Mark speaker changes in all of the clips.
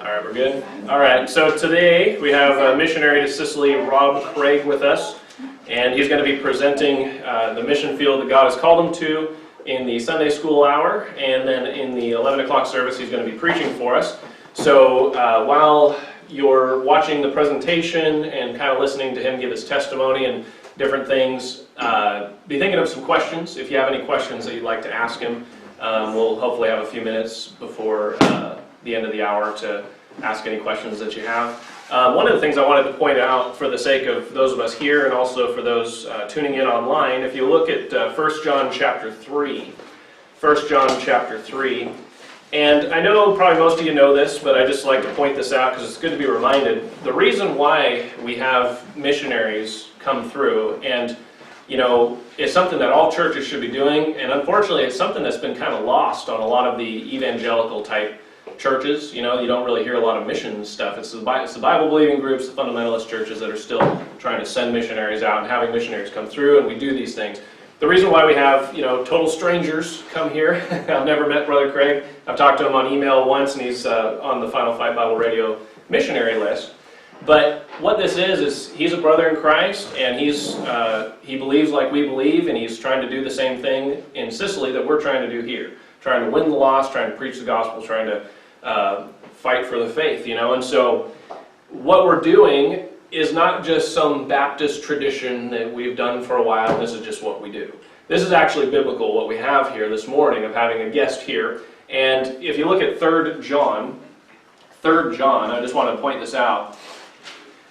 Speaker 1: All right, we're good? All right, so today we have Missionary to Sicily Rob Craig with us, and he's going to be presenting the mission field that God has called him to in the Sunday school hour, and then in the 11 o'clock service he's going to be preaching for us. So while you're watching the presentation and kind of listening to him give his testimony and different things, be thinking of some questions. If you have any questions that you'd like to ask him, we'll hopefully have a few minutes before the end of the hour to ask any questions that you have. One of the things I wanted to point out for the sake of those of us here and also for those tuning in online, if you look at 1 John chapter 3, 1 John chapter 3, and I know probably most of you know this, but I just like to point this out because it's good to be reminded. The reason why we have missionaries come through, and you know, it's something that all churches should be doing, and unfortunately it's something that's been kind of lost on a lot of the evangelical type churches. You know, you don't really hear a lot of mission stuff. It's the Bible-believing groups, the fundamentalist churches that are still trying to send missionaries out and having missionaries come through, and we do these things. The reason why we have, you know, total strangers come here, I've never met Brother Craig. I've talked to him on email once, and he's on the Final Fight Bible Radio missionary list. But what this is he's a brother in Christ, and he believes like we believe, and he's trying to do the same thing in Sicily that we're trying to do here. Trying to win the lost, trying to preach the gospel, trying to fight for the faith, you know. And so what we're doing is not just some Baptist tradition that we've done for a while. This is just what we do. This is actually biblical, what we have here this morning of having a guest here. And if you look at 3 John, I just want to point this out.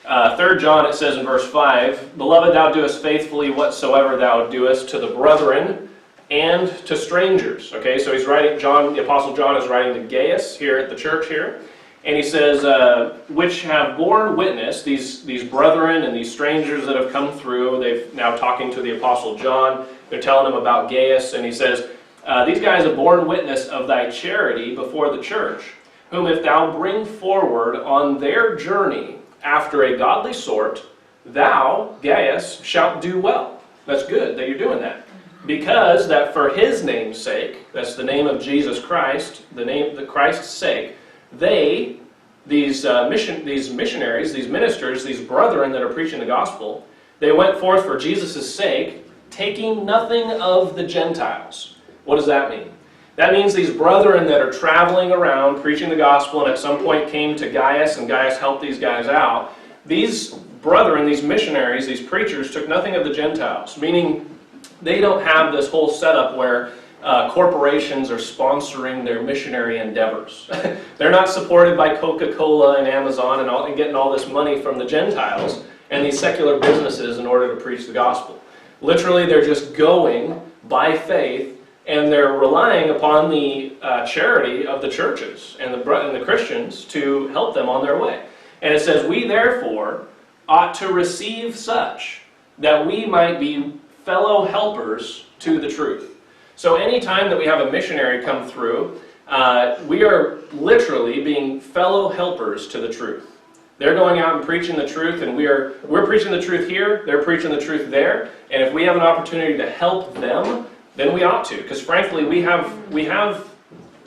Speaker 1: 3 John, it says in verse 5, "Beloved, thou doest faithfully whatsoever thou doest to the brethren and to strangers." Okay, so he's writing, the Apostle John is writing to Gaius here at the church here. And he says, which have borne witness, these brethren and these strangers that have come through, they've now talking to the Apostle John, they're telling him about Gaius, and he says, these guys have borne witness of thy charity before the church, whom if thou bring forward on their journey after a godly sort, thou, Gaius, shalt do well. That's good that you're doing that. Because that for his name's sake, that's the name of Jesus Christ, the Christ's sake, these missionaries, these ministers, these brethren that are preaching the gospel, they went forth for Jesus' sake, taking nothing of the Gentiles. What does that mean? That means these brethren that are traveling around preaching the gospel and at some point came to Gaius and Gaius helped these guys out. These brethren, these missionaries, these preachers took nothing of the Gentiles, meaning they don't have this whole setup where corporations are sponsoring their missionary endeavors. They're not supported by Coca-Cola and Amazon and getting all this money from the Gentiles and these secular businesses in order to preach the gospel. Literally, they're just going by faith, and they're relying upon the charity of the churches and the Christians to help them on their way. And it says, "We therefore ought to receive such, that we might be fellow helpers to the truth." So anytime that we have a missionary come through, we are literally being fellow helpers to the truth. They're going out and preaching the truth, and we're preaching the truth here, they're preaching the truth there, and if we have an opportunity to help them, then we ought to. Because frankly, we have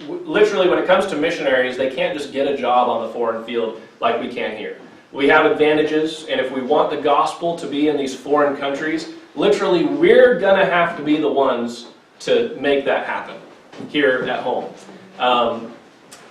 Speaker 1: literally when it comes to missionaries, they can't just get a job on the foreign field like we can here. We have advantages, and if we want the gospel to be in these foreign countries, literally we're going to have to be the ones to make that happen here at home.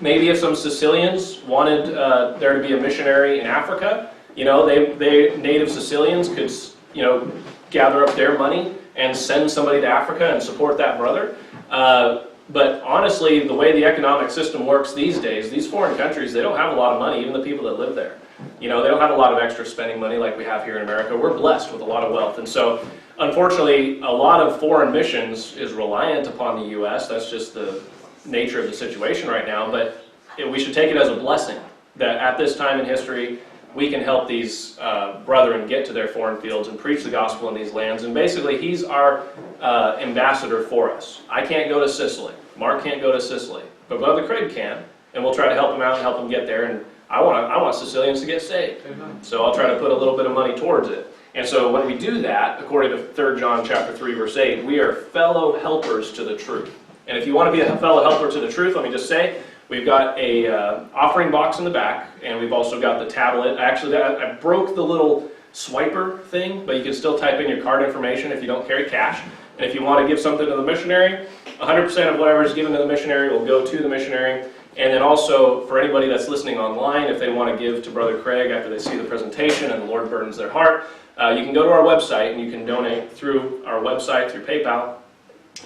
Speaker 1: Maybe if some Sicilians wanted there to be a missionary in Africa, you know, they native Sicilians could, you know, gather up their money and send somebody to Africa and support that brother. But honestly, the way the economic system works these days, these foreign countries, they don't have a lot of money, even the people that live there. You know, they don't have a lot of extra spending money like we have here in America. We're blessed with a lot of wealth. And so, unfortunately, a lot of foreign missions is reliant upon the U.S. That's just the nature of the situation right now. But we should take it as a blessing that at this time in history, we can help these brethren get to their foreign fields and preach the gospel in these lands. And basically, he's our ambassador for us. I can't go to Sicily. Mark can't go to Sicily. But Brother Craig can. And we'll try to help him out and help him get there. And I want Sicilians to get saved. Amen. So I'll try to put a little bit of money towards it. And so when we do that, according to 3 John chapter 3, verse 8, we are fellow helpers to the truth. And if you want to be a fellow helper to the truth, let me just say, We've got a offering box in the back, and we've also got the tablet. Actually, I broke the little swiper thing, but you can still type in your card information if you don't carry cash. And if you want to give something to the missionary, 100% of whatever is given to the missionary will go to the missionary. And then also, for anybody that's listening online, if they want to give to Brother Craig after they see the presentation and the Lord burdens their heart, you can go to our website and you can donate through our website, through PayPal,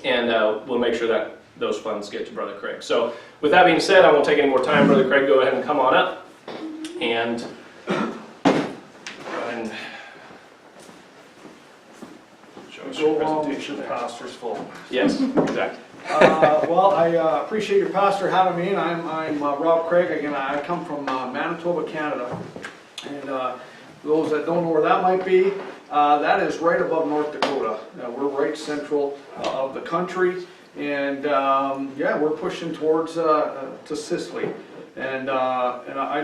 Speaker 1: and we'll make sure that those funds get to Brother Craig. So with that being said, I won't take any more time. Brother Craig, go ahead and come on up. And show us your presentation there.
Speaker 2: Pastor's full.
Speaker 1: Yes, exactly.
Speaker 2: Well, I appreciate your pastor having me, and I'm Rob Craig. Again, I come from Manitoba, Canada. And those that don't know where that might be, that is right above North Dakota. We're right central of the country. And yeah, we're pushing towards to Sicily, and I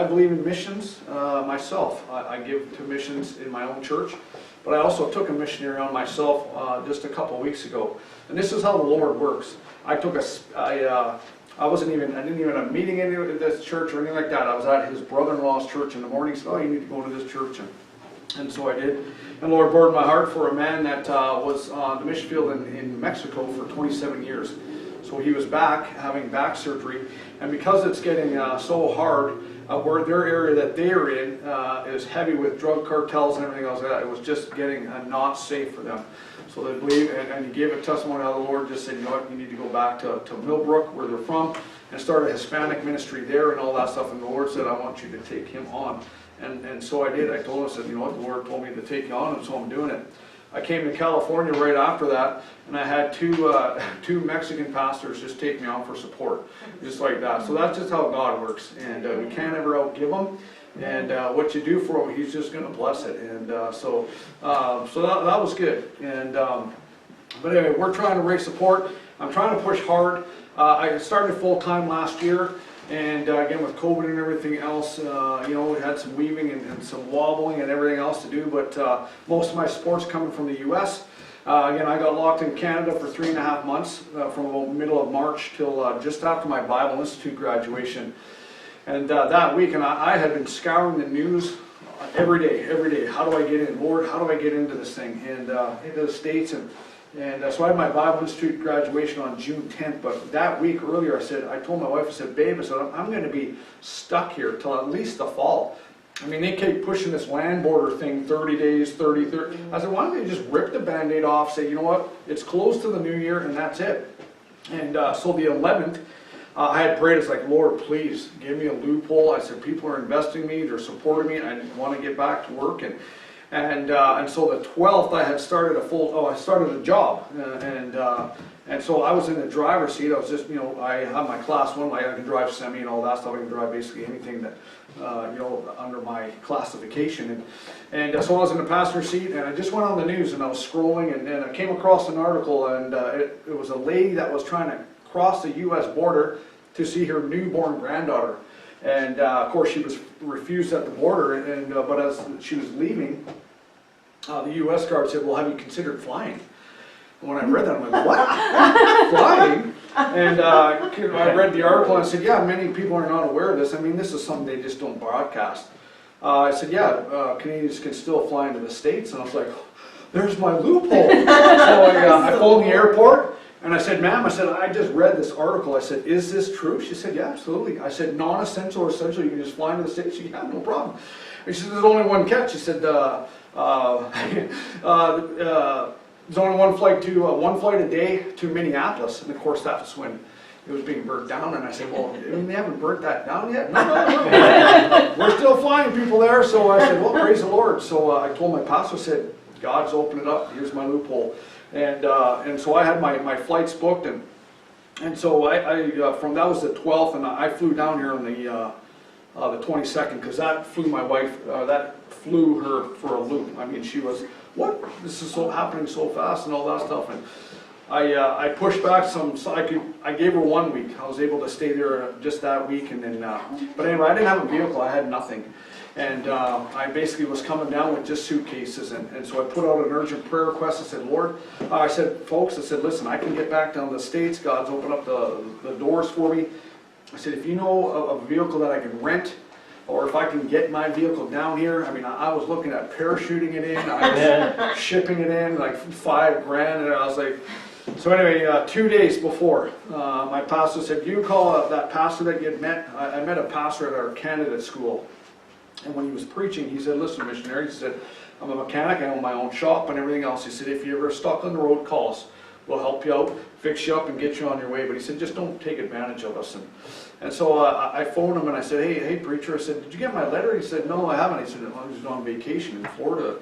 Speaker 2: believe in missions myself. I give to missions in my own church, but I also took a missionary on myself just a couple weeks ago. And this is how the Lord works. I didn't even have a meeting in this church or anything like that. I was at his brother-in-law's church in the morning. He said, "Oh, you need to go to this church," and so I did. And the Lord burdened my heart for a man that was on the mission field in Mexico for 27 years. So he was back, having back surgery. And because it's getting so hard, where their area that they're in is heavy with drug cartels and everything else like that, it was just getting not safe for them. So they believe, and he gave a testimony how the Lord just said, "You know what, you need to go back to Millbrook, where they're from, and start a Hispanic ministry there and all that stuff." And the Lord said, "I want you to take him on." And so I did. I told him, I said, "You know what, the Lord told me to take you on," and so I'm doing it. I came to California right after that, and I had two Mexican pastors just take me on for support, just like that. So that's just how God works, and we can't ever outgive him. And what you do for him, he's just going to bless it. And so that was good. And but anyway, we're trying to raise support. I'm trying to push hard. I started full-time last year. And again, with COVID and everything else, you know, we had some weaving and some wobbling and everything else to do, but most of my support's coming from the U.S. Again, I got locked in Canada for 3.5 months, from about middle of March till just after my Bible Institute graduation. And that week, and I had been scouring the news every day. How do I get in? Lord, how do I get into this thing? And into the States, and so I had my Bible Institute graduation on June 10th, but that week earlier I told my wife, I said, "Babe," I said, "I'm going to be stuck here till at least the fall." I mean, they keep pushing this land border thing, 30 days, 30. I said, "Why don't they just rip the Band-Aid off, say, you know what, it's close to the new year, and that's it." And so the 11th, I had prayed, it's like, "Lord, please give me a loophole." I said, "People are investing in me, they're supporting me, I want to get back to work." And so the 12th, I had started I started a job, and so I was in the driver's seat. I was just, you know, I have my class 1, I can drive semi and all that stuff. I can drive basically anything that, you know, under my classification. And so I was in the passenger seat, and I just went on the news, and I was scrolling, and I came across an article, and it was a lady that was trying to cross the U.S. border to see her newborn granddaughter. And of course, she was refused at the border. But as she was leaving, the U.S. guard said, "Well, have you considered flying?" And when I read that, I'm like, "What? Flying?" And I read the article, and I said, "Yeah, many people are not aware of this. I mean, this is something they just don't broadcast." I said, "Yeah, Canadians can still fly into the States." And I was like, "There's my loophole." So I phoned the airport. And I said, "Ma'am," I said, "I just read this article." I said, "Is this true?" She said, "Yeah, absolutely." I said, "Non-essential or essential, you can just fly into the States?" She said, "Yeah, no problem." And she said, "There's only one catch." She said, "There's only one flight a day to Minneapolis." And of course, that's when it was being burnt down. And I said, "Well, I mean, they haven't burnt that down yet." No. We're still flying people there. So I said, "Well, praise the Lord." So I told my pastor, I said, "God's opened it up. Here's my loophole." And so I had my flights booked, and so I from that was the 12th, and I flew down here on the 22nd, because that flew my wife, that flew her for a loop. I mean, she was, "What? This is so happening so fast," and all that stuff. And I pushed back some, so I gave her 1 week. I was able to stay there just that week, and then, but anyway, I didn't have a vehicle, I had nothing. And I basically was coming down with just suitcases, and so I put out an urgent prayer request. I said, Lord, I said, folks, I said, listen, I can get back down to the States. God's opened up the doors for me. I said, if you know of a vehicle that I can rent, or if I can get my vehicle down here. I mean, I was looking at parachuting it in, I was shipping it in, like $5 grand, and I was like, so anyway, 2 days before, my pastor said, you call that pastor that you had met. I met a pastor at our candidate school. And when he was preaching, he said, listen, missionary, he said, I'm a mechanic, I own my own shop and everything else. He said, if you're ever stuck on the road, call us. We'll help you out, fix you up, and get you on your way. But he said, just don't take advantage of us. And so I phoned him and I said, hey, preacher, I said, did you get my letter? He said, no, I haven't. He said, I was on vacation in Florida.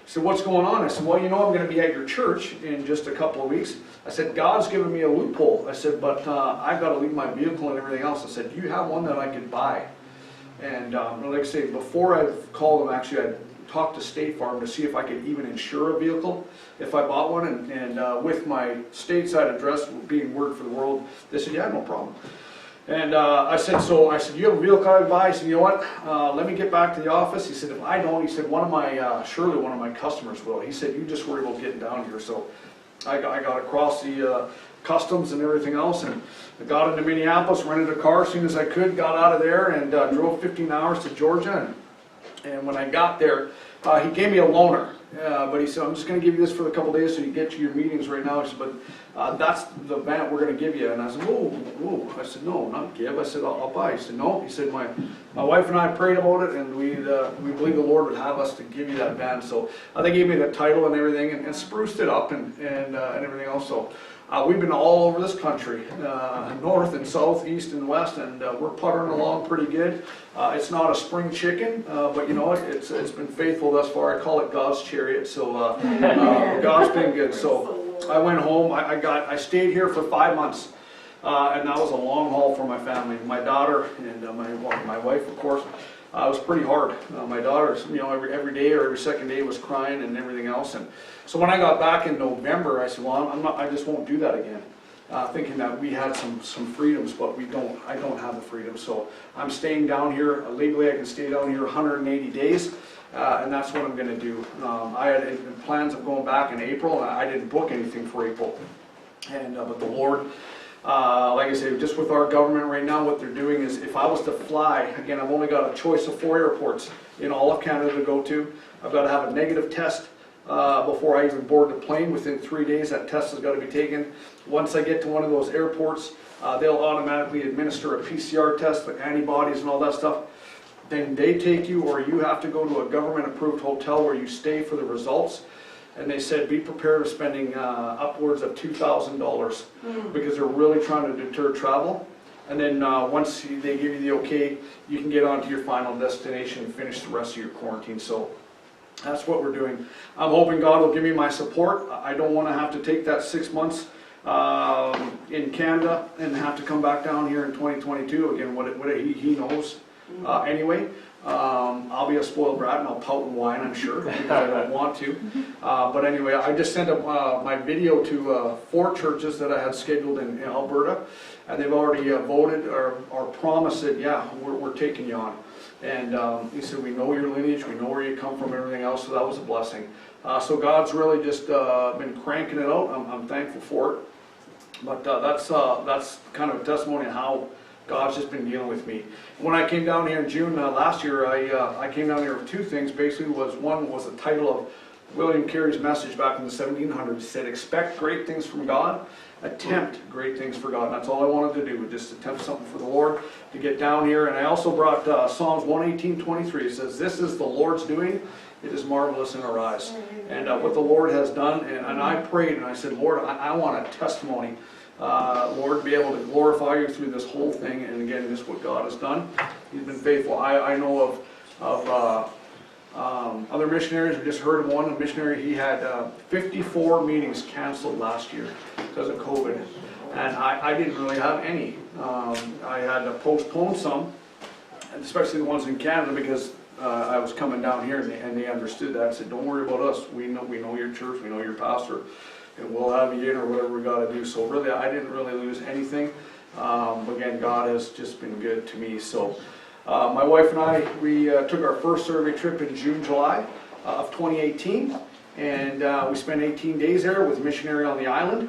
Speaker 2: He said, what's going on? I said, well, you know, I'm going to be at your church in just a couple of weeks. I said, God's given me a loophole. I said, but I've got to leave my vehicle and everything else. I said, do you have one that I could buy? And like I say, before I called them, actually, I talked to State Farm to see if I could even insure a vehicle if I bought one. And with my stateside address being word for the world, they said, yeah, no problem. And I said, you have a vehicle I can buy? He said, you know what, let me get back to the office. He said, if I don't, he said, surely one of my customers will. He said, you just worry about getting down here. So I got across the customs and everything else, and I got into Minneapolis, rented a car as soon as I could, got out of there, and drove 15 hours to Georgia. And when I got there, he gave me a loaner, but he said, I'm just going to give you this for a couple days so you get to your meetings right now. He said, but that's the van we're going to give you. And I said, whoa. I said, no, not give. I said, I'll buy. He said, no. He said, my wife and I prayed about it, and we believe the Lord would have us to give you that van. So they gave me the title and everything, and spruced it up and everything else. So we've been all over this country, north and south, east and west, and we're puttering along pretty good. It's not a spring chicken, but you know what? It's been faithful thus far. I call it God's chariot. So God's been good. So I went home. I stayed here for 5 months, and that was a long haul for my family. My daughter and my wife, of course. It was pretty hard. My daughter, you know, every day or every second day was crying and everything else. And so when I got back in November, I said, well, I just won't do that again. Thinking that we had some freedoms, but I don't have the freedom. So I'm staying down here. Legally, I can stay down here 180 days, and that's what I'm going to do. I had plans of going back in April, and I didn't book anything for April. And but the Lord, like I say, just with our government right now, what they're doing is, if I was to fly, again, I've only got a choice of 4 airports in all of Canada to go to. I've got to have a negative test before I even board the plane. Within 3 days, that test has got to be taken. Once I get to one of those airports, they'll automatically administer a PCR test, the antibodies and all that stuff. Then they take you, or you have to go to a government-approved hotel where you stay for the results. And they said, be prepared of spending upwards of $2,000 because they're really trying to deter travel. And then once they give you the okay, you can get on to your final destination and finish the rest of your quarantine. So that's what we're doing. I'm hoping God will give me my support. I don't want to have to take that 6 months in Canada and have to come back down here in 2022. Again, what he knows anyway. I'll be a spoiled brat and I'll pout and whine, I'm sure, because I don't want to. But anyway, I just sent my video to 4 churches that I had scheduled in Alberta, and they've already voted or promised that, yeah, we're taking you on. And he said, we know your lineage, we know where you come from, everything else, so that was a blessing. So God's really just been cranking it out. I'm thankful for it. But that's kind of a testimony of how God's just been dealing with me. When I came down here in June last year, I came down here with 2 things. Basically, one was the title of William Carey's message back in the 1700s. He said, expect great things from God, attempt great things for God. And that's all I wanted to do, was just attempt something for the Lord, to get down here. And I also brought Psalms 118:23. It says, this is the Lord's doing. It is marvelous in our eyes. And what the Lord has done, and I prayed and I said, Lord, I want a testimony. Lord, be able to glorify you through this whole thing. And again, just what God has done. He's been faithful. I know of other missionaries. We just heard of one. A missionary, he had 54 meetings canceled last year because of COVID. And I didn't really have any. I had to postpone some, especially the ones in Canada, because I was coming down here and they understood that. I said, don't worry about us. We know your church. We know your pastor. and we'll have you in or whatever we got to do. So really, I didn't really lose anything. Again, God has just been good to me. So my wife and I, we took our first survey trip in June, July of 2018, and we spent 18 days there with Missionary on the island.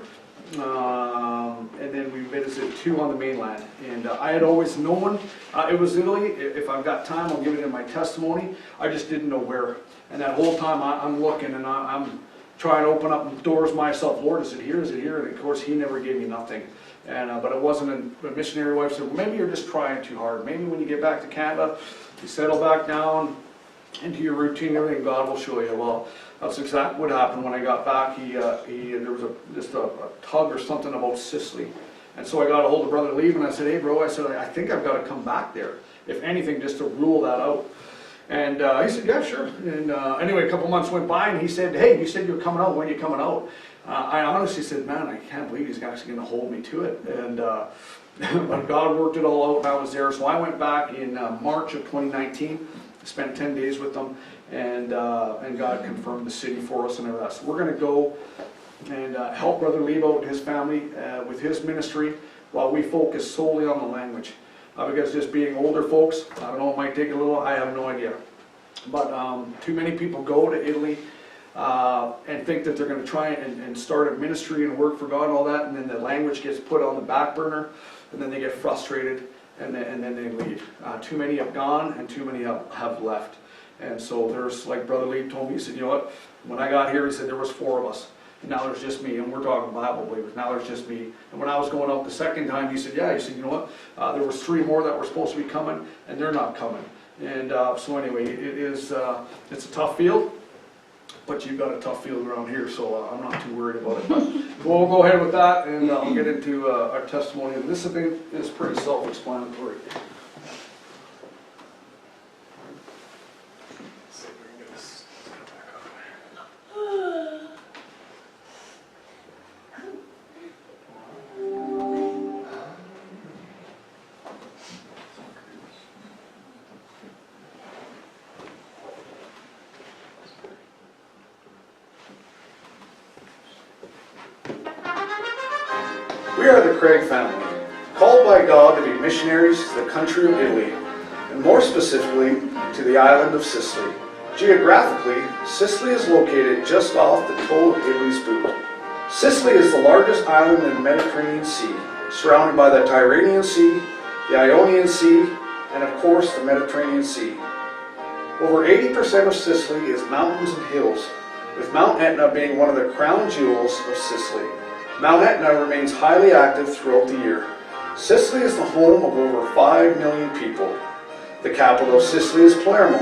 Speaker 2: And then we visited 2 on the mainland. And I had always known it was Italy. If I've got time, I'll give it in my testimony. I just didn't know where. And that whole time I'm looking and I'm trying to open up doors myself. Lord, is it here? Is it here? And of course, He never gave me nothing. And but it wasn't a missionary wife said, well, maybe you're just trying too hard. Maybe when you get back to Canada, you settle back down into your routine and everything, God will show you. Well, that's exactly what happened when I got back. There was just a tug or something about Sicily. And so I got a hold of Brother Lee and I said, hey bro, I said, I think I've got to come back there. If anything, just to rule that out. And he said, yeah, sure. And anyway, a couple months went by and he said, hey, you said you're coming out. When are you coming out? I honestly said, man, I can't believe he's actually going to hold me to it. And but God worked it all out and I was there. So I went back in March of 2019, spent 10 days with them, and God confirmed the city for us and everything. So we're going to go and help Brother Lee out and his family with his ministry while we focus solely on the language. Because just being older folks, I don't know, it might take a little, I have no idea. But too many people go to Italy and think that they're going to try and start a ministry and work for God and all that, and then the language gets put on the back burner, and then they get frustrated, and then they leave. Too many have gone, and too many have left. And so there's, like Brother Lee told me, he said, you know what, when I got here, he said, there was 4 of us. And now there's just me, and we're talking Bible believers. Now there's just me. And when I was going out the second time, he said, yeah, he said, you know what, there was 3 more that were supposed to be coming, and they're not coming. And so anyway, it's a tough field, but you've got a tough field around here, so I'm not too worried about it. But we'll go ahead with that, and I'll get into our testimony. And this thing is pretty self-explanatory. We are the Craig family, called by God to be missionaries to the country of Italy, and more specifically to the island of Sicily. Geographically, Sicily is located just off the toe of Italy's boot. Sicily is the largest island in the Mediterranean Sea, surrounded by the Tyrrhenian Sea, the Ionian Sea, and of course the Mediterranean Sea. Over 80% of Sicily is mountains and hills, with Mount Etna being one of the crown jewels of Sicily. Mount Etna remains highly active throughout the year. Sicily is the home of over 5 million people. The capital of Sicily is Palermo.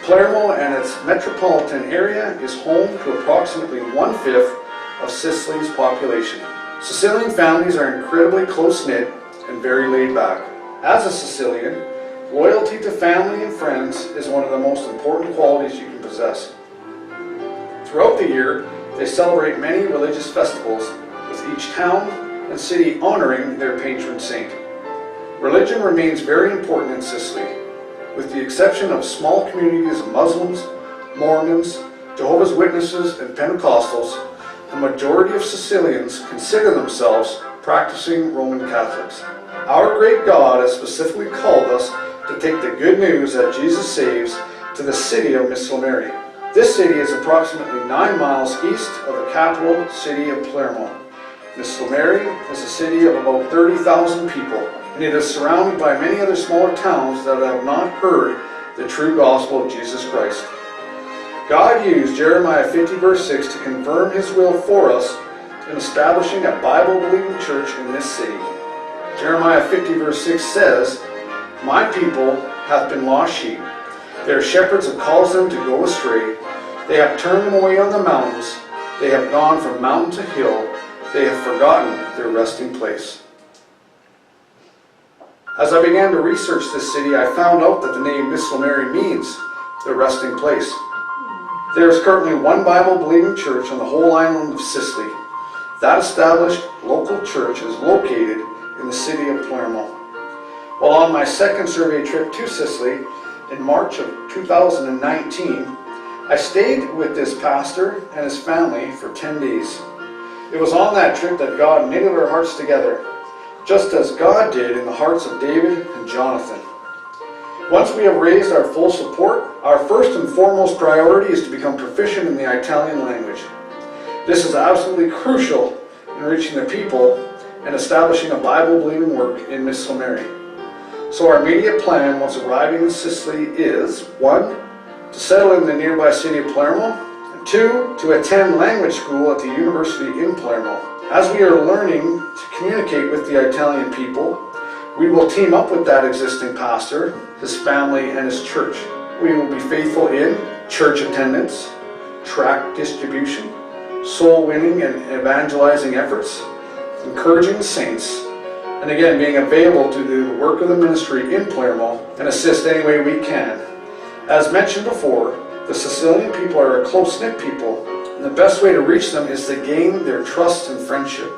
Speaker 2: Palermo and its metropolitan area is home to approximately 1/5 of Sicily's population. Sicilian families are incredibly close-knit and very laid back. As a Sicilian, loyalty to family and friends is one of the most important qualities you can possess. Throughout the year, they celebrate many religious festivals, with each town and city honoring their patron saint. Religion remains very important in Sicily, with the exception of small communities of Muslims, Mormons, Jehovah's Witnesses, and Pentecostals. The majority of Sicilians consider themselves practicing Roman Catholics. Our great God has specifically called us to take the good news that Jesus saves to the city of Missionary. This city is approximately 9 miles east of the capital city of Palermo. Missionary is a city of about 30,000 people, and it is surrounded by many other smaller towns that have not heard the true gospel of Jesus Christ. God used Jeremiah 50 verse 6 to confirm His will for us in establishing a Bible-believing church in this city. Jeremiah 50 verse 6 says, "My people hath been lost sheep. Their shepherds have caused them to go astray. They have turned them away on the mountains. They have gone from mountain to hill. They have forgotten their resting place." As I began to research this city, I found out that the name Missionary means the resting place. There is currently one Bible-believing church on the whole island of Sicily. That established local church is located in the city of Palermo. While on my second survey trip to Sicily in March of 2019, I stayed with this pastor and his family for 10 days. It was on that trip that God knitted our hearts together, just as God did in the hearts of David and Jonathan. Once we have raised our full support, our first and foremost priority is to become proficient in the Italian language. This is absolutely crucial in reaching the people and establishing a Bible-believing work in Missionary. So our immediate plan once arriving in Sicily is 1. To settle in the nearby city of Palermo, and 2. To attend language school at the university in Palermo. As we are learning to communicate with the Italian people, we will team up with that existing pastor, his family, and his church. We will be faithful in church attendance, tract distribution, soul winning and evangelizing efforts, encouraging the saints, and again being available to do the work of the ministry in Palermo and assist any way we can. As mentioned before, the Sicilian people are a close-knit people, and the best way to reach them is to gain their trust and friendship.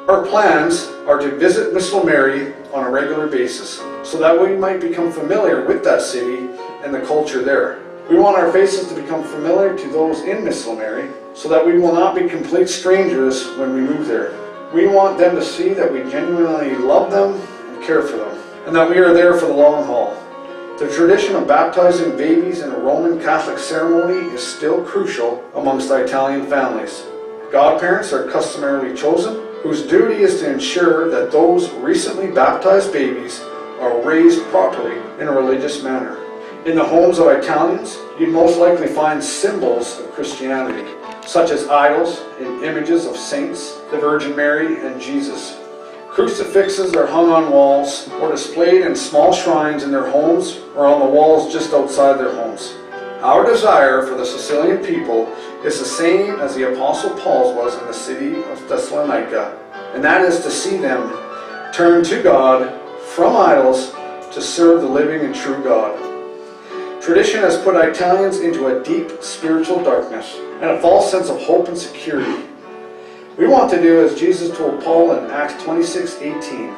Speaker 2: Our plans are to visit Missionary on a regular basis, so that we might become familiar with that city and the culture there. We want our faces to become familiar to those in Missionary, so that we will not be complete strangers when we move there. We want them to see that we genuinely love them and care for them, and that we are there for the long haul. The tradition of baptizing babies in a Roman Catholic ceremony is still crucial amongst Italian families. Godparents are customarily chosen, whose duty is to ensure that those recently baptized babies are raised properly in a religious manner. In the homes of Italians, you'd most likely find symbols of Christianity, such as idols and images of saints, the Virgin Mary, and Jesus. Crucifixes are hung on walls or displayed in small shrines in their homes or on the walls just outside their homes. Our desire for the Sicilian people is the same as the Apostle Paul's was in the city of Thessalonica, and that is to see them turn to God from idols to serve the living and true God. Tradition has put Italians into a deep spiritual darkness and a false sense of hope and security. We want to do as Jesus told Paul in Acts 26:18,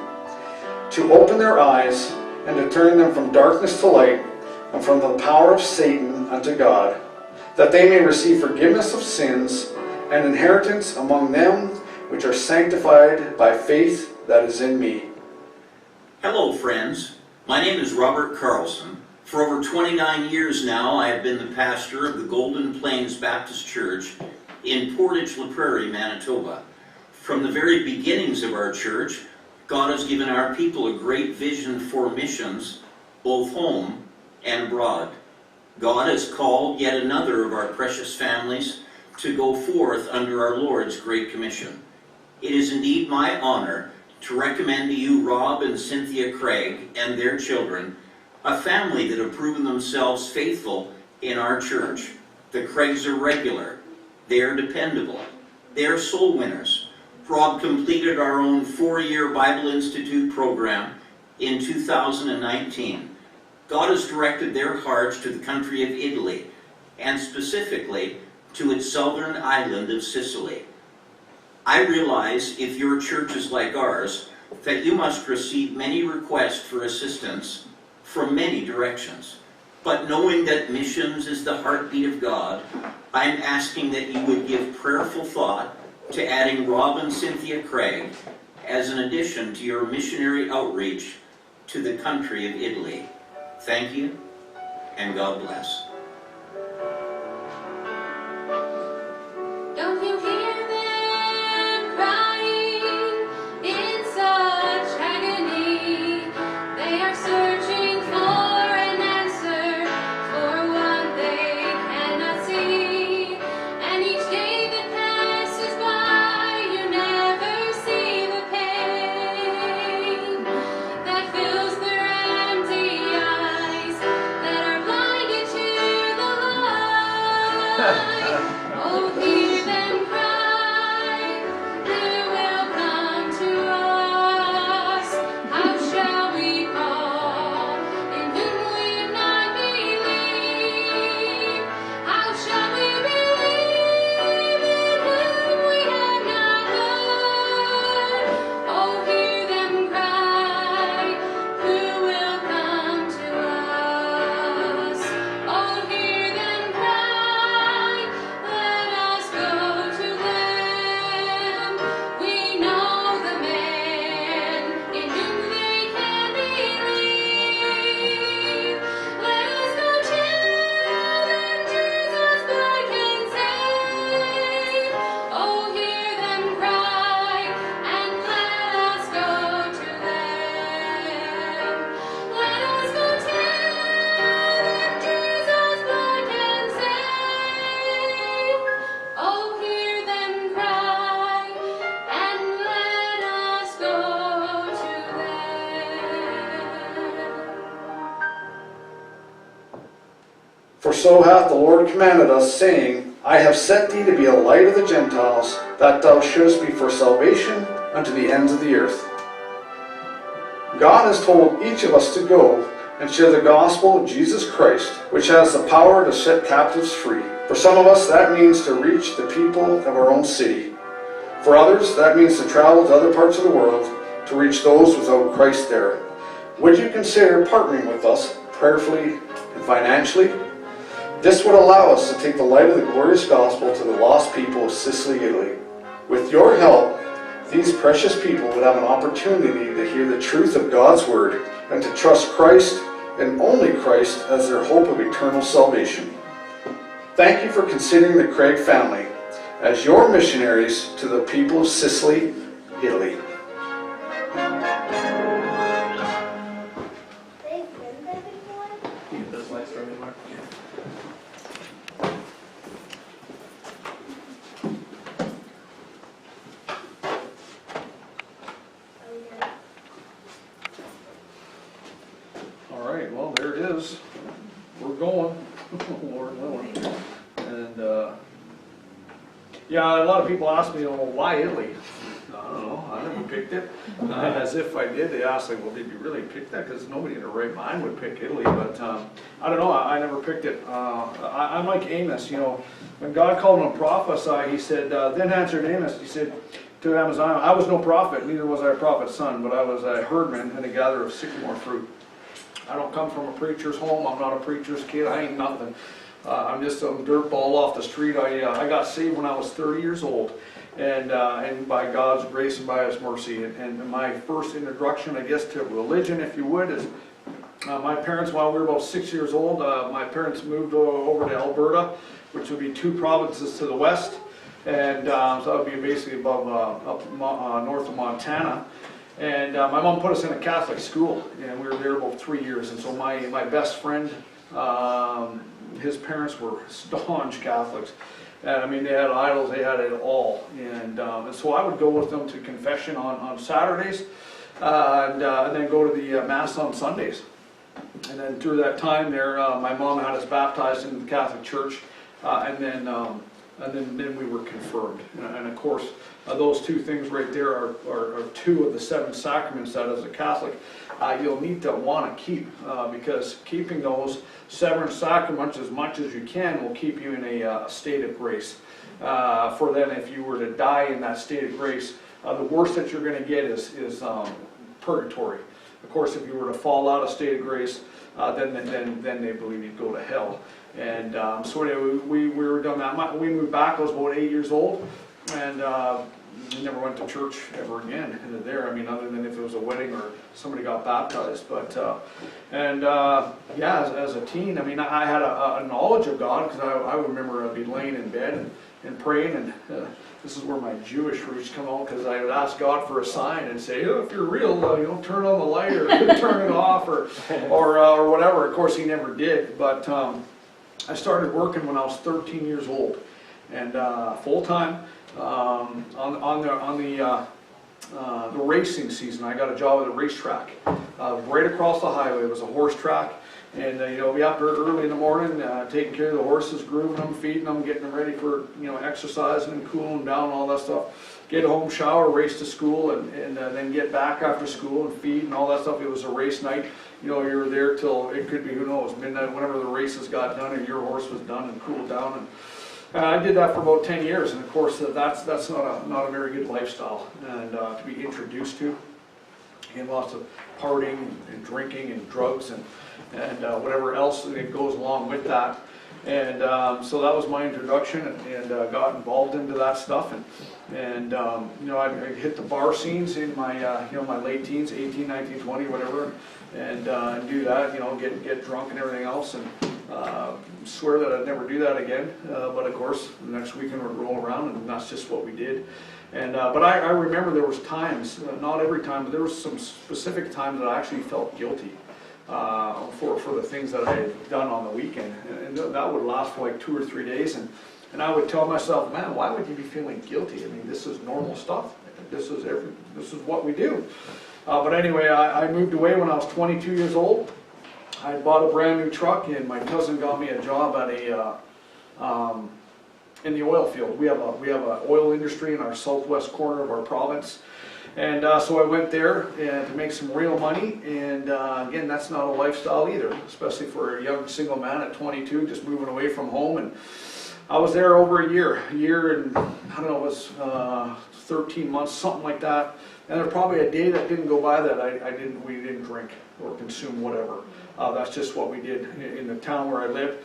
Speaker 2: to open their eyes and to turn them from darkness to light and from the power of Satan unto God, that they may receive forgiveness of sins and inheritance among them which are sanctified by faith that is in me.
Speaker 3: Hello friends, my name is Robert Carlson. For over 29 years now, I have been the pastor of the Golden Plains Baptist Church in Portage La Prairie, Manitoba. From the very beginnings of our church, God has given our people a great vision for missions, both home and abroad. God has called yet another of our precious families to go forth under our Lord's Great Commission. It is indeed my honor to recommend to you Rob and Cynthia Craig and their children, a family that have proven themselves faithful in our church. The Craigs are regular. They are dependable. They are soul winners. Rob completed our own 4-year Bible Institute program in 2019. God has directed their hearts to the country of Italy, and specifically to its southern island of Sicily. I realize if your church is like ours, that you must receive many requests for assistance from many directions. But knowing that missions is the heartbeat of God, I am asking that you would give prayerful thought to adding Rob and Cynthia Craig as an addition to your missionary outreach to the country of Italy. Thank you, and God bless.
Speaker 4: Don't you hear them crying in such agony? They are searching for an answer for what they cannot see. And each day that passes by, you never see the pain that fills their empty eyes, that are blinded to
Speaker 2: For so hath the Lord commanded us, saying, I have set thee to be a light of the Gentiles, that thou shouldest be for salvation unto the ends of the earth. God has told each of us to go and share the gospel of Jesus Christ, which has the power to set captives free. For some of us, that means to reach the people of our own city. For others, that means to travel to other parts of the world to reach those without Christ there. Would you consider partnering with us prayerfully and financially? This would allow us to take the light of the glorious gospel to the lost people of Sicily, Italy. With your help, these precious people would have an opportunity to hear the truth of God's word and to trust Christ and only Christ as their hope of eternal salvation. Thank you for considering the Craig family as your missionaries to the people of Sicily, Italy. Alright, well there it is. We're going, Lord willing. And yeah, a lot of people ask me, well, why Italy? I don't know, I never picked it. As if I did, they ask, like, well, did you really pick that? Because nobody in their right mind would pick Italy, but I don't know, I never picked it. I'm like Amos, you know, when God called him to prophesy, he said, then answered Amos, he said to Amaziah, I was no prophet, neither was I a prophet's son, but I was a herdman and a gatherer of sycamore fruit. I don't come from a preacher's home, I'm not a preacher's kid, I ain't nothing. I'm just a dirt ball off the street. I got saved when I was 30 years old, and by God's grace and by His mercy. And my first introduction, I guess, to religion, if you would, is my parents, while we were about 6 years old, my parents moved over to Alberta, which would be 2 provinces to the west, and so that would be basically above north of Montana. And my mom put us in a Catholic school, and we were there about 3 years. And so my best friend, his parents were staunch Catholics. And I mean, they had idols, they had it all. And so I would go with them to confession on Saturdays, and then go to the Mass on Sundays. And then through that time there, my mom had us baptized into the Catholic Church, and then we were confirmed. And of course, those 2 things right there are 2 of the 7 sacraments that as a Catholic you'll need to want to keep, because keeping those 7 sacraments as much as you can will keep you in a state of grace. For then, if you were to die in that state of grace, the worst that you're going to get is purgatory. Of course, if you were to fall out of state of grace, then they believe you'd go to hell. And so anyway, we were done that. We moved back. I was about 8 years old, and we never went to church ever again there. I mean, other than if it was a wedding or somebody got baptized. But yeah, as a teen, I mean, I had a knowledge of God, because I remember I'd be laying in bed and praying, and this is where my Jewish roots come out, because I would ask God for a sign and say, oh, if you're real, turn on the light or turn it off or whatever. Of course, He never did, but I started working when I was 13 years old, and full time on the racing season. I got a job at a racetrack right across the highway. It was a horse track, and be up there early in the morning, taking care of the horses, grooming them, feeding them, getting them ready for exercising and cooling them down, and all that stuff. Get home, shower, race to school, and then get back after school and feed and all that stuff. It was a race night. You were there till, it could be, who knows, midnight, whenever the races got done and your horse was done and cooled down. And I did that for about 10 years, and of course that's not a very good lifestyle and to be introduced to. And lots of partying and drinking and drugs and whatever else that goes along with that. And so that was my introduction, and got involved into that stuff. And I hit the bar scenes in my my late teens, 18, 19, 20, whatever, and do that, get drunk and everything else, and swear that I'd never do that again. But of course, the next weekend would roll around, and that's just what we did. And but I remember there was times, not every time, but there was some specific times that I actually felt guilty for the things that I had done on the weekend, and that would last for like 2 or 3 days, and I would tell myself, man, why would you be feeling guilty? I mean, this is normal stuff. This is what we do. But anyway, I moved away when I was 22 years old. I bought a brand new truck, and my cousin got me a job at in the oil field. We have a oil industry in our southwest corner of our province, and so I went there and to make some real money. And again, that's not a lifestyle either, especially for a young single man at 22, just moving away from home. And I was there over a year and I don't know, it was 13 months, something like that. And there probably a day that didn't go by that we didn't drink or consume whatever. That's just what we did in the town where I lived.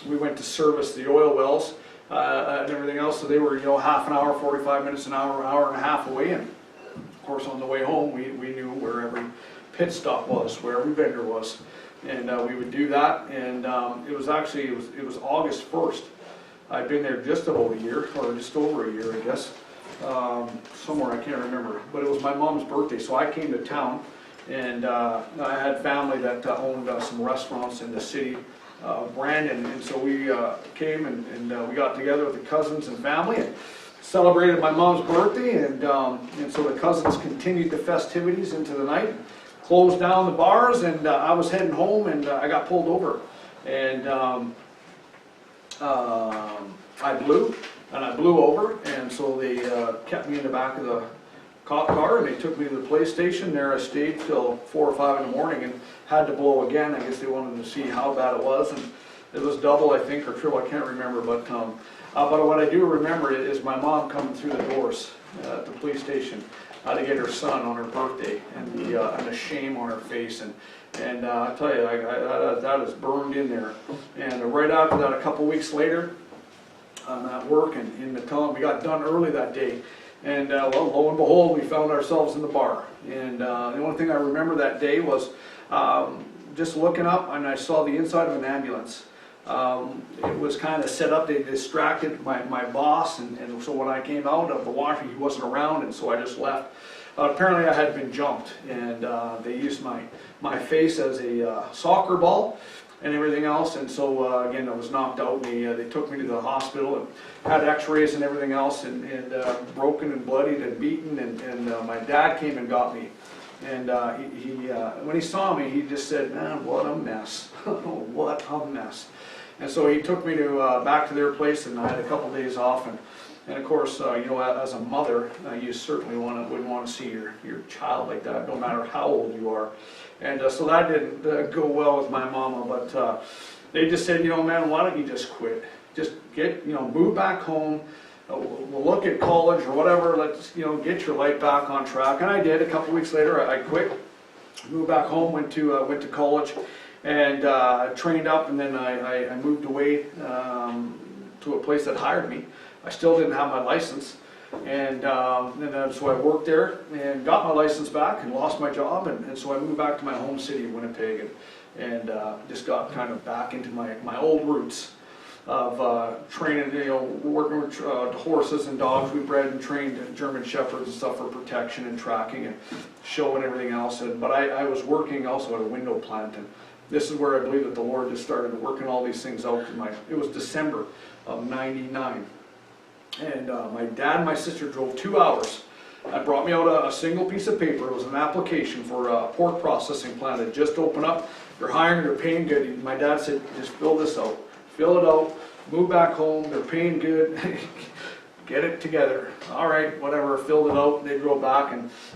Speaker 2: We went to service the oil wells and everything else. So they were, half an hour, 45 minutes, an hour and a half away. And of course, on the way home, we knew where every pit stop was, where every vendor was, and we would do that. And it was August 1st. I'd been there just about a year, or just over a year, I guess. Somewhere, I can't remember, but it was my mom's birthday, so I came to town, and I had family that owned some restaurants in the city of Brandon, and so we came and we got together with the cousins and family and celebrated my mom's birthday, and so the cousins continued the festivities into the night, closed down the bars, and I was heading home, and I got pulled over, and I blew over, and so they kept me in the back of the cop car, and they took me to the police station. There I stayed till 4 or 5 in the morning and had to blow again. I guess they wanted to see how bad it was, and it was double, I think, or triple, I can't remember, but what I do remember is my mom coming through the doors at the police station to get her son on her birthday, and the shame on her face, and I tell you, that is burned in there. And right after that, a couple weeks later, I'm at work and in the town. We got done early that day, and lo and behold, we found ourselves in the bar. And the only thing I remember that day was just looking up, and I saw the inside of an ambulance. It was kind of set up. They distracted my boss, and so when I came out of the washroom, he wasn't around, and so I just left. Apparently I had been jumped, and they used my face as a soccer ball and everything else, and so again, I was knocked out. They took me to the hospital and had x-rays and everything else, and broken and bloodied and beaten, and my dad came and got me, and when he saw me, he just said, "Man, what a mess." What a mess. And so he took me to back to their place, and I had a couple days off, and of course, as a mother, you certainly wouldn't want to see your child like that, no matter how old you are. And so that didn't go well with my mama, but they just said, "Man, why don't you just quit? Just move back home. We'll look at college or whatever. Let's, get your life back on track." And I did. A couple weeks later, I quit, moved back home, went to college, and trained up, and then I moved away to a place that hired me. I still didn't have my license, and so I worked there and got my license back and lost my job, and so I moved back to my home city, Winnipeg, and just got kind of back into my old roots of training, working with horses and dogs. We bred and trained German Shepherds and stuff for protection and tracking and show and everything else. But I was working also at a window plant, and this is where I believe that the Lord just started working all these things out. It was December of '99. And my dad and my sister drove 2 hours and brought me out a single piece of paper. It was an application for a pork processing plant that just opened up. They're hiring, they're paying good. My dad said, "Just fill this out. Fill it out, move back home, they're paying good, get it together." All right, whatever, filled it out, and they drove back.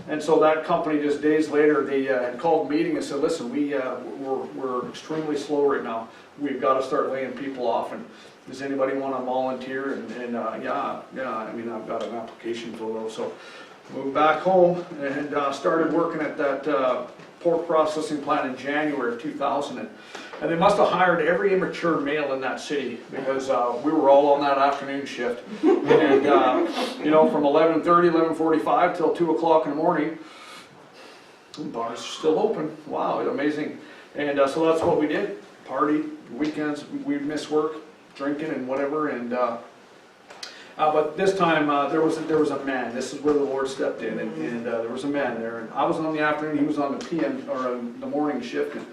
Speaker 2: And so that company, just days later, they had called a meeting and said, "Listen, we're extremely slow right now. We've got to start laying people off, and does anybody want to volunteer?" And yeah, I mean, I've got an application filled out. So moved back home and started working at that pork processing plant in January of 2000. And they must have hired every immature male in that city, because we were all on that afternoon shift. And from 11:30, 11:45 till 2 o'clock in the morning, the bars are still open. Wow, amazing. And so that's what we did. Party, weekends, we'd miss work, drinking and whatever, and but this time there was a man. This is where the Lord stepped in, and there was a man there. And I was on the afternoon, he was on the PM or the morning shift, and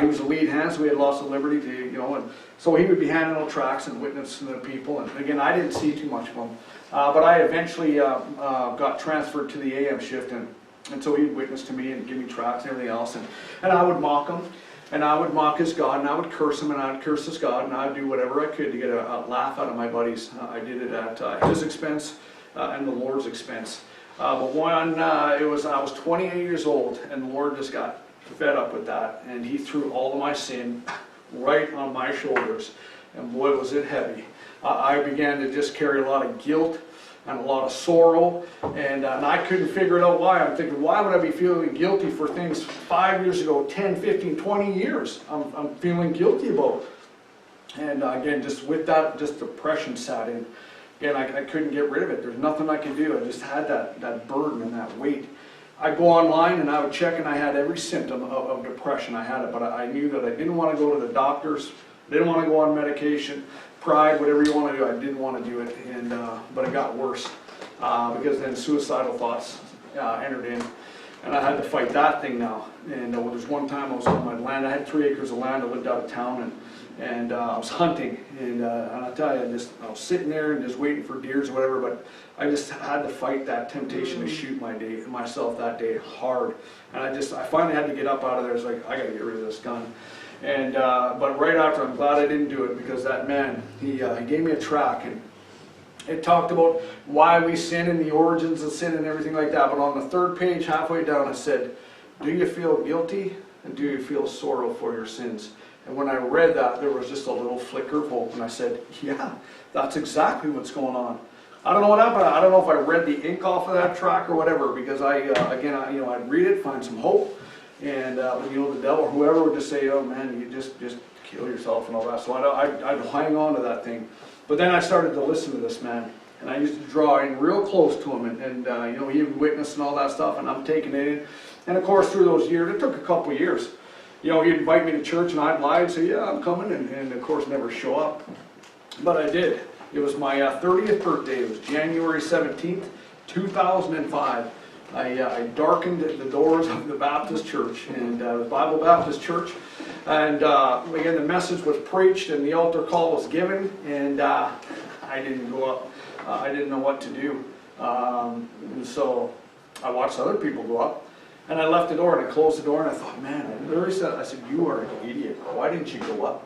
Speaker 2: he was the lead hand, so we had lots of liberty to and so he would be handing out tracts and witnessing to the people. And again, I didn't see too much of him, but I eventually got transferred to the AM shift, and so he'd witness to me and give me tracts and everything else, and I would mock him. And I would mock his God, and I would curse him, and I would curse his God, and I would do whatever I could to get a laugh out of my buddies. I did it at his expense and the Lord's expense. But I was 28 years old, and the Lord just got fed up with that, and he threw all of my sin right on my shoulders, and boy was it heavy. I began to just carry a lot of guilt and a lot of sorrow, and I couldn't figure it out why. I'm thinking, why would I be feeling guilty for things 5 years ago, 10, 15, 20 years I'm feeling guilty about? And again, just with that, just depression sat in. Again, I couldn't get rid of it. There's nothing I could do. I just had that burden and that weight. I'd go online and I would check, and I had every symptom of depression. I had it, but I knew that I didn't want to go to the doctors. I didn't want to go on medication. Pride, whatever you want to do, I didn't want to do it, and but it got worse because then suicidal thoughts entered in, and I had to fight that thing now. And there was one time I was on my land. I had 3 acres of land. I lived out of town, and I was hunting, and I tell you, I was sitting there and just waiting for deers or whatever. But I just had to fight that temptation to shoot myself that day hard, and I finally had to get up out of there. It's like, I got to get rid of this gun. And but right after, I'm glad I didn't do it, because that man, he gave me a tract, and it talked about why we sin and the origins of sin and everything like that. But on the 3rd page, halfway down, it said, "Do you feel guilty, and do you feel sorrow for your sins?" And when I read that, there was just a little flicker of hope, and I said, yeah, that's exactly what's going on. I don't know what happened. I don't know if I read the ink off of that tract or whatever, because I'd read it, find some hope. And the devil or whoever would just say, "Oh man, you just kill yourself," and all that. So I'd hang on to that thing. But then I started to listen to this man, and I used to draw in real close to him, and he would witness and all that stuff, and I'm taking it in. And of course, through those years, it took a couple of years. He'd invite me to church, and I'd lie and say, "Yeah, I'm coming," and of course never show up. But I did. It was my 30th birthday. It was January 17th, 2005. I darkened the doors of the Baptist church, and the Bible Baptist church, and again the message was preached and the altar call was given, and I didn't go up. I didn't know what to do, and so I watched other people go up, and I left the door and I closed the door, and I thought, man, I said, "You are an idiot. Why didn't you go up?"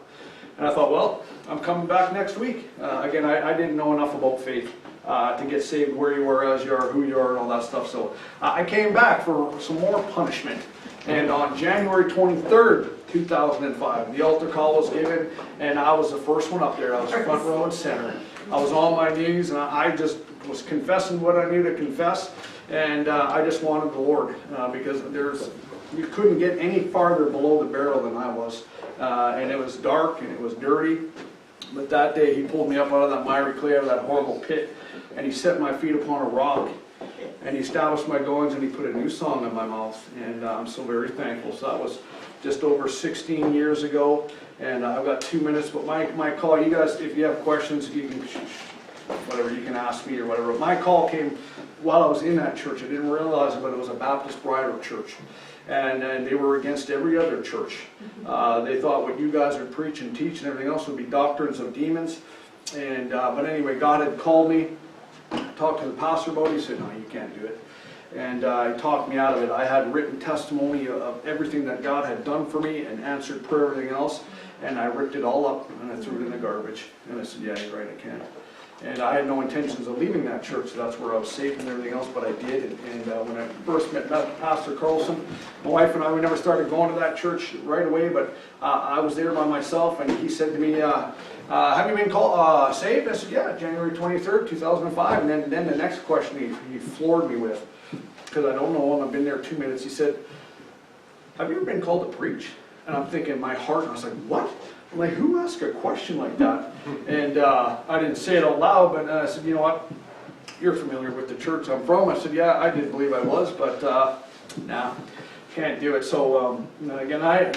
Speaker 2: And I thought, well, I'm coming back next week. Again, I didn't know enough about faith to get saved where you are, as you are, who you are, and all that stuff. So I came back for some more punishment. And on January 23rd, 2005, the altar call was given, and I was the first one up there. I was front row and center. I was on my knees, and I just was confessing what I knew to confess. And I just wanted the Lord, because you couldn't get any farther below the barrel than I was. And it was dark and it was dirty. But that day he pulled me up out of that miry clay, out of that horrible pit, and he set my feet upon a rock, and he established my goings, and he put a new song in my mouth, and I'm so very thankful. So that was just over 16 years ago, and I've got 2 minutes, but my call, you guys, if you have questions, you can ask me or whatever. My call came while I was in that church. I didn't realize it, but it was a Baptist bridal church. And they were against every other church. They thought what you guys would preach and teach and everything else would be doctrines of demons. And but anyway, God had called me, talked to the pastor about it. He said, "No, you can't do it." And he talked me out of it. I had written testimony of everything that God had done for me and answered prayer, everything else. And I ripped it all up and I threw it in the garbage. And I said, "Yeah, you're right, I can't." And I had no intentions of leaving that church, so that's where I was safe and everything else, but I did. And when I first met Pastor Carlson, my wife and I, we never started going to that church right away, but I was there by myself, and he said to me, "Have you been saved?" I said, "Yeah, January 23rd, 2005. And then the next question he floored me with, because I don't know him, I've been there 2 minutes. He said, "Have you ever been called to preach?" And I'm thinking in my heart, I was like, "What?" I'm like, who asked a question like that? And I didn't say it out loud, but I said, "You know what? You're familiar with the church I'm from." I said, "Yeah, I didn't believe I was, but nah, can't do it." So again, I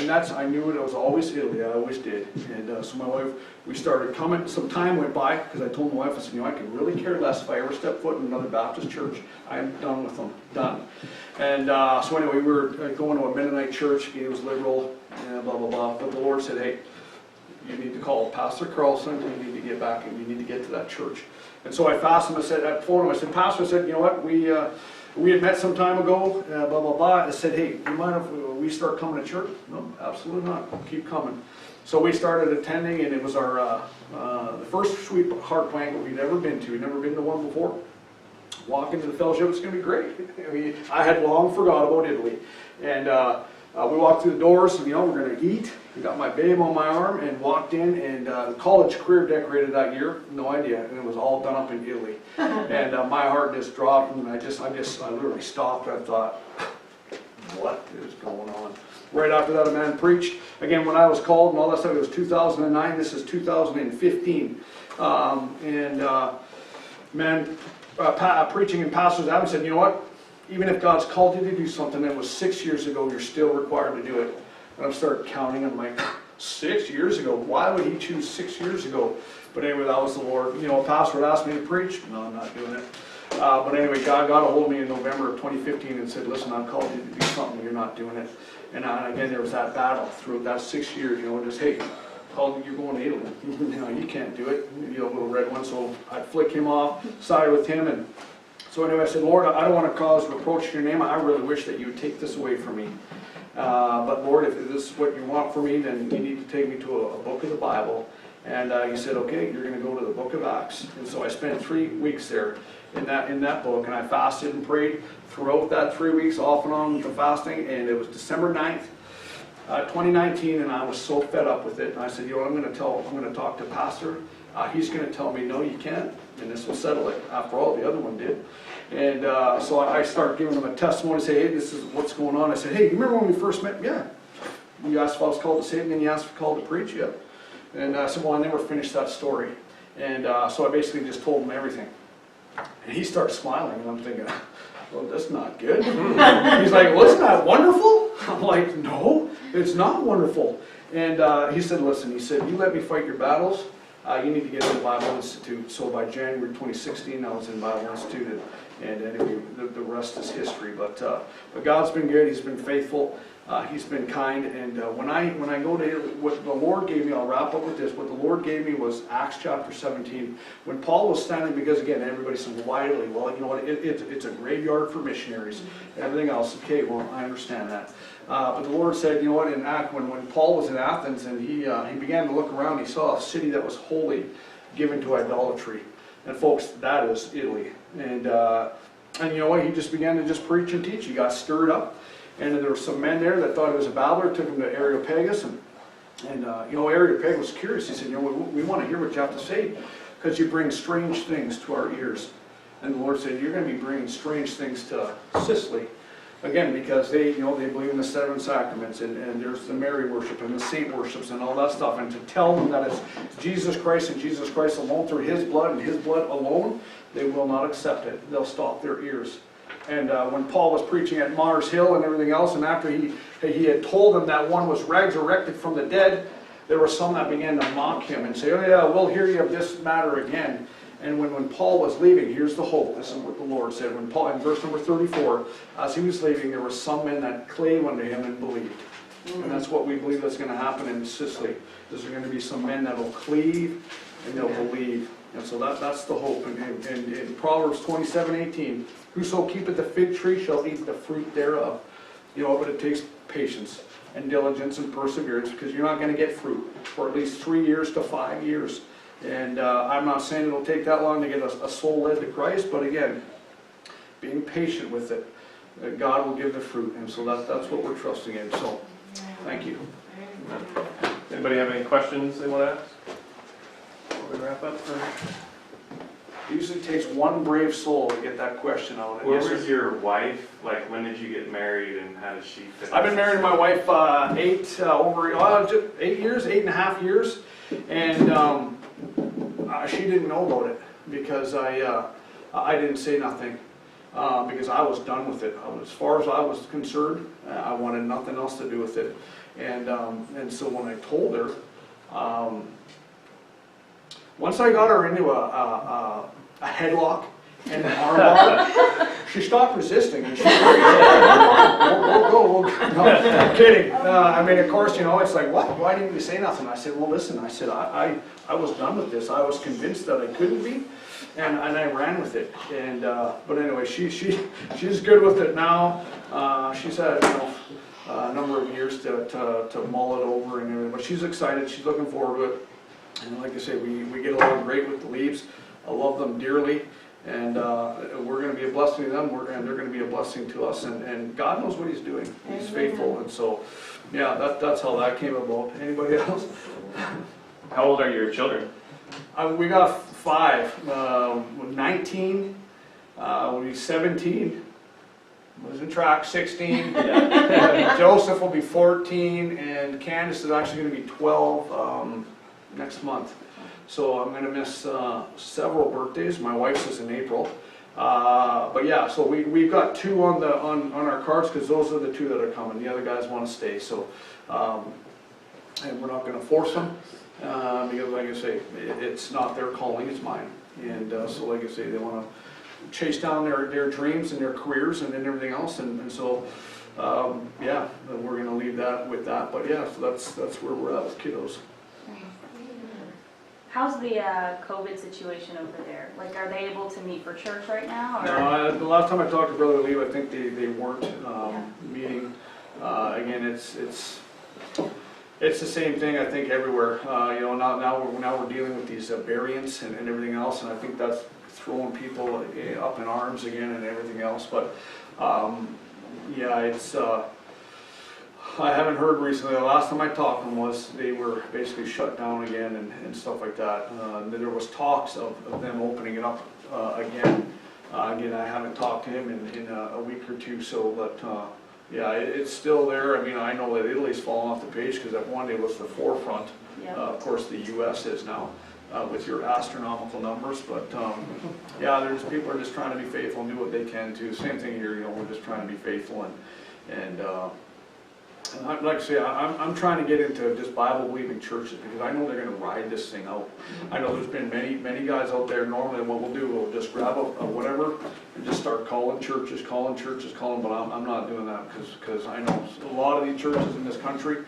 Speaker 2: knew it. I was always Italy. I always did. And so my wife, we started coming. Some time went by, because I told my wife, I said, "I could really care less if I ever step foot in another Baptist church. I am done with them, done." And so anyway, we were going to a Mennonite church. He was liberal, blah blah blah. But the Lord said, "Hey, you need to call Pastor Carlson, you need to get back and you need to get to that church." And so I asked him, I phoned him, I said, "Pastor," I said, "You know what, we had met some time ago, blah, blah, blah. I said, hey, do you mind if we start coming to church? No, absolutely not. Keep coming. So we started attending, and it was our the first sweetheart banquet we'd ever been to. We'd never been to one before. Walk into the fellowship, it's going to be great. I mean, I had long forgot about Italy. And we walked through the doors, and, we're going to eat. I got my babe on my arm and walked in, and the college career decorated that year, no idea, and it was all done up in Italy. And my heart just dropped, and I literally stopped. I thought, what is going on? Right after that, a man preached. Again, when I was called and all that stuff, it was 2009. This is 2015. Preaching in Pastor's Advent said, you know what? Even if God's called you to do something that was 6 years ago, you're still required to do it. And I started counting. I'm like, 6 years ago? Why would he choose 6 years ago? But anyway, that was the Lord. A pastor would ask me to preach. No, I'm not doing it. But anyway, God got a hold of me in November of 2015 and said, listen, I've called you to do something. You're not doing it. And again, there was that battle through that 6 years. Just, hey, you're going to Italy. You can't do it. Little red one. So I'd flick him off, sided with him. And so anyway, I said, Lord, I don't want to cause reproach to your name. I really wish that you would take this away from me. But Lord, if this is what you want for me, then you need to take me to a book of the Bible. And he said, okay, you're going to go to the book of Acts. And so I spent 3 weeks there in that book, and I fasted and prayed throughout that 3 weeks, off and on with the fasting. And it was December 9th, 2019, and I was so fed up with it. And I said, I'm going to talk to Pastor. He's going to tell me, no, you can't, and this will settle it. After all, the other one did. And so I started giving him a testimony, say, hey, this is what's going on. I said, hey, you remember when we first met? Yeah. You asked if I was called to say it, and then you asked if I was called to preach? Yeah. And I said, well, I never finished that story. And so I basically just told him everything. And he started smiling, and I'm thinking, well, that's not good. He's like, well, isn't that wonderful? I'm like, no, it's not wonderful. And he said, listen, you let me fight your battles. You need to get in the Bible Institute. So by January 2016, I was in Bible Institute, and anyway, the rest is history. But God's been good. He's been faithful. He's been kind. And when I go to Italy, what the Lord gave me, I'll wrap up with this. What the Lord gave me was Acts chapter 17. When Paul was standing, because again, everybody says, why Italy? Well, you know what? It's a graveyard for missionaries. Everything else, okay, well, I understand that. But the Lord said, you know what, in Acts, when Paul was in Athens and he began to look around, he saw a city that was wholly given to idolatry. And folks, that is Italy. And you know what, he just began to just preach and teach. He got stirred up. And there were some men there that thought he was a babbler, took him to Areopagus. And Areopagus was curious. He said, we want to hear what you have to say, because you bring strange things to our ears. And the Lord said, you're going to be bringing strange things to Sicily. Again, because they believe in the 7 sacraments, and there's the Mary worship and the saint worships and all that stuff. And to tell them that it's Jesus Christ and Jesus Christ alone through His blood and His blood alone, they will not accept it. They'll stop their ears. And when Paul was preaching at Mars Hill and everything else, and after he had told them that one was resurrected from the dead, there were some that began to mock him and say, oh yeah, we'll hear you of this matter again. And when Paul was leaving, here's the hope. This is what the Lord said. When Paul, in verse number 34, as he was leaving, there were some men that clave unto him and believed. And that's what we believe that's going to happen in Sicily. There's going to be some men that will cleave and they'll believe. And so that's the hope. And in Proverbs 27:18, whoso keepeth the fig tree shall eat the fruit thereof. But it takes patience and diligence and perseverance, because you're not going to get fruit for at least 3 years to 5 years. And I'm not saying it'll take that long to get a soul led to Christ, but again, being patient with it, God will give the fruit. And so that's what we're trusting in. So, thank you.
Speaker 1: Anybody have any questions they want to ask before we wrap up?
Speaker 2: It usually takes one brave soul to get that question out.
Speaker 5: Where was your wife? Like, when did you get married, and how did she fit?
Speaker 2: I've been married to my wife 8.5 years, and she didn't know about it because I didn't say nothing because I was done with it. As far as I was concerned, I wanted nothing else to do with it, and so when I told her, once I got her into a headlock and an armbar. She stopped resisting, and she we'll go. No, I'm kidding. I mean, of course, you know, it's like, what? Why didn't you say nothing? I said, well, listen, I said, I was done with this. I was convinced that I couldn't be, and I ran with it. And but anyway, she's good with it now. She's had, you know, a number of years to mull it over and everything, but she's excited. She's looking forward to it. And like I say, we get along great with the Leaves. I love them dearly. And we're going to be a blessing to them, and they're going to be a blessing to us. And God knows what He's doing. He's faithful. And so, yeah, that's how that came about. Anybody else?
Speaker 5: How old are your children?
Speaker 2: We got 5. 19, will be 17. Was in track, 16. Joseph will be 14, and Candace is actually going to be 12 next month. So I'm going to miss several birthdays. My wife's is in April. But yeah, so we've got 2 on our cards because those are the 2 that are coming. The other guys want to stay. So and we're not going to force them because, like I say, it's not their calling, it's mine. And so, like I say, they want to chase down their dreams and their careers and then everything else. And so, yeah, we're going to leave that with that. But yeah, so that's where we're at with kiddos.
Speaker 6: How's the COVID situation over there? Like, are they able to meet for church right now? Or?
Speaker 2: No, the last time I talked to Brother Lee, I think they weren't meeting. Again, it's the same thing I think everywhere. You know, now we're dealing with these variants and everything else, and I think that's throwing people up in arms again and everything else. But yeah, it's. I haven't heard recently. The last time I talked to them was they were basically shut down again and stuff like that. There was talks of them opening it up again. Again, I haven't talked to him in a week or 2, so but yeah, it's still there. I mean, I know that Italy's fallen off the page because at one day was the forefront.
Speaker 6: Yep.
Speaker 2: Of course, the U.S. is now with your astronomical numbers. But yeah, there's people are just trying to be faithful and do what they can too. Same thing here. You know, we're just trying to be faithful and like I say, I'm trying to get into just Bible-believing churches because I know they're going to ride this thing out. I know there's been many guys out there. Normally, what we'll do, we'll just grab a whatever and just start calling churches, but I'm not doing that because I know a lot of these churches in this country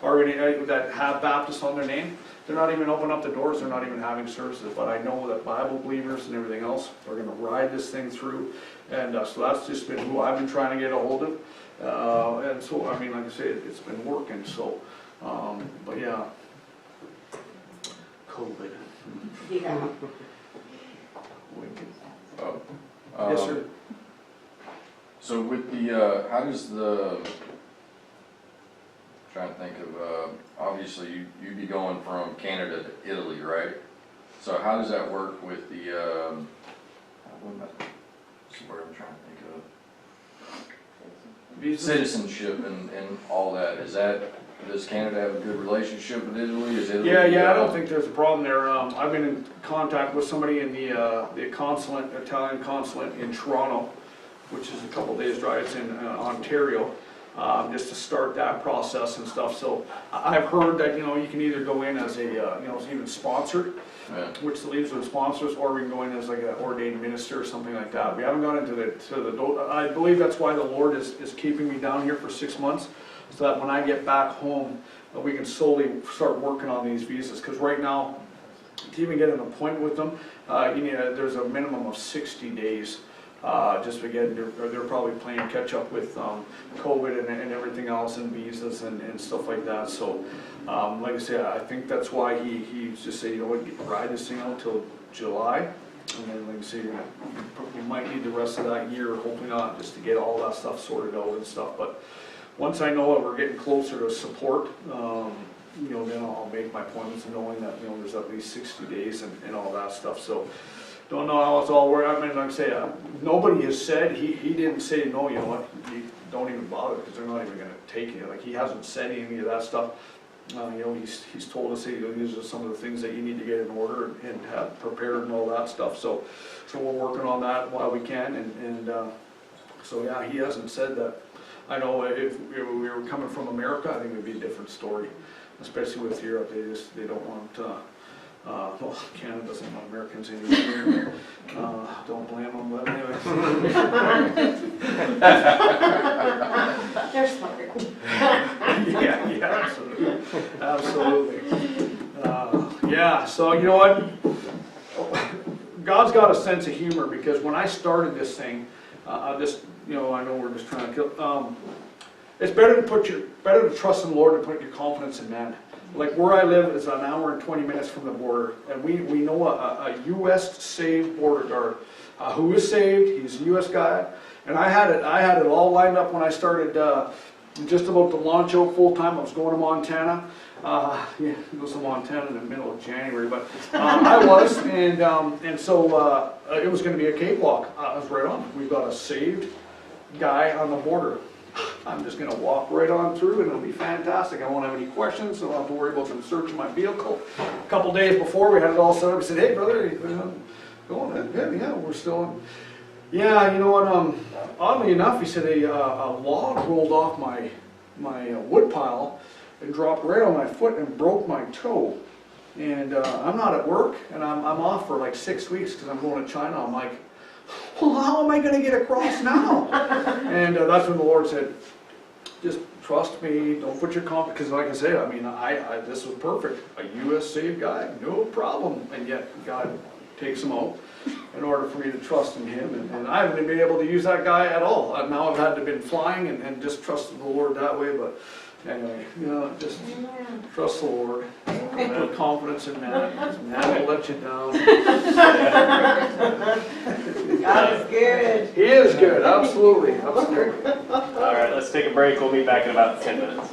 Speaker 2: are that have Baptists on their name. They're not even opening up the doors. They're not even having services. But I know that Bible believers and everything else are going to ride this thing through, and so that's just been who I've been trying to get a hold of. And so, I mean, like I say, it's been working, so, but yeah. COVID.
Speaker 6: Yeah.
Speaker 2: Yes, sir.
Speaker 7: So with the, how does the, trying to think of, obviously you'd be going from Canada to Italy, right? So how does that work with the, what's the word I'm trying to think of? Citizenship and all that. Does Canada have a good relationship with Italy? Is Italy?
Speaker 2: Yeah, I don't think there's a problem there. I've been in contact with somebody in the consulate, Italian consulate in Toronto, which is a couple days drive. It's in Ontario, just to start that process and stuff. So I've heard that, you know, you can either go in as a, you know, it's even sponsored, which the Leaves would sponsors, or we can go in as like an ordained minister or something like that. We haven't gone into the I believe that's why the Lord is keeping me down here for 6 months, so that when I get back home, we can slowly start working on these visas. Because right now, to even get an appointment with them, you need there's a minimum of 60 days. Just again, they're probably playing catch up with COVID and everything else, and visas and stuff like that. So, like I said, I think that's why he's just saying, you know what, ride this thing out till July, and then, like I say, we might need the rest of that year, hopefully not, just to get all that stuff sorted out and stuff. But once I know that we're getting closer to support, you know, then I'll make my appointments, knowing that, you know, there's at least 60 days and all that stuff. So. Don't know how it's all working. I mean, like I say, nobody has said, he didn't say, no, you know what, you don't even bother because they're not even going to take you. Like, he hasn't said any of that stuff. You know, he's told us, hey, these are some of the things that you need to get in order and have prepared and all that stuff. So we're working on that while we can. And so, yeah, he hasn't said that. I know if we were coming from America, I think it would be a different story, especially with Europe. They don't want Well, Canada doesn't want Americans anymore. Don't blame them, but anyway.
Speaker 8: They're smart.
Speaker 2: Yeah, absolutely. Yeah, so you know what? God's got a sense of humor, because when I started this thing, I know we're just trying to kill. It's better to trust in the Lord than put your confidence in man. Like where I live is an hour and 20 minutes from the border, and we know a U.S. saved border guard who is saved. He's a U.S. guy, and I had it all lined up when I started. Just about to launch out full time. I was going to Montana. It goes to Montana in the middle of January, but I was, and so it was going to be a cakewalk. I was right on. We've got a saved guy on the border. I'm just going to walk right on through, and it'll be fantastic. I won't have any questions. I don't have to worry about them searching my vehicle. A couple days before, we had it all set up. He said, "Hey, brother, going in? Yeah, we're still in." Yeah, you know what? Oddly enough, he said a log rolled off my wood pile and dropped right on my foot and broke my toe. And I'm not at work, and I'm off for like 6 weeks because I'm going to China. I'm like, well, how am I going to get across now? And that's when the Lord said, just trust me, don't put your confidence, because like I said, I mean, this was perfect. A U.S. saved guy, no problem. And yet God takes him out in order for me to trust in him. And I haven't been able to use that guy at all. Now I've had to been flying and just trusted the Lord that way. But anyway, just trust the Lord. Put confidence in man. Man will let you down.
Speaker 8: God is good.
Speaker 2: He is good, absolutely.
Speaker 1: All right, let's take a break. We'll be back in about 10 minutes.